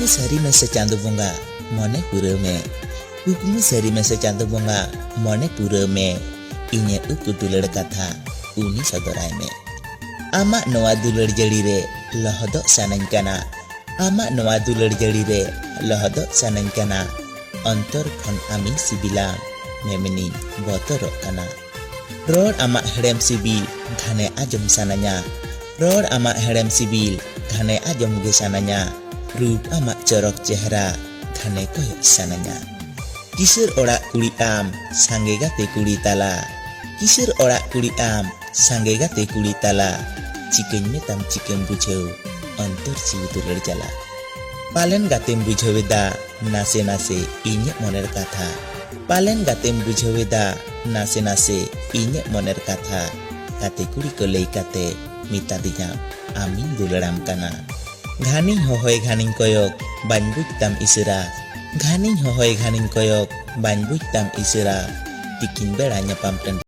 कुकमु सारी में से चांदो बोंगा मने पूरा में कुकमु सारी में से चांदो बोंगा मने पूरा में इन्हें उकु दुलड़ कथा उनी सदराय में आमा नवा दुलड़ जड़ी रे लहदो सानंकना आमा नवा दुलड़ जड़ी रे लहदो सानंकना अंतर खन आमी सिबिला मेमनी बतरो कना रोड आमा हेड़ेम सिबिल घाने आजम सानanya रोड आमा हेड़ेम सिबिल घाने आजम गे सानanya रूप आमा चरक चेहरा घाने कोय सानanya किसर ओड़ा कुड़ी आम सांगे गाते कुड़ी ताला किसर ओड़ा कुड़ी आम सांगे गाते कुड़ी ताला चिकेन में तम चिकेन बुझेउ अंतर चिउ दुलड़ जाला पालन गातेम बुझेवेदा नासे नासे इन्ये मनेर कथा पालन गातेम बुझेवेदा नासे नासे इन्ये मनेर कथा काते कुड़ी को लई काते मिता दिया आमी दुलड़ाम कना घानी होहोय घानी कोयक बानबुजताम इसरा घानी होहोय घानी कोयक बानबुजताम इसरा तिकिन बेड़ा ᱧᱟᱯᱟᱢ ᱴᱟᱺᱰᱤ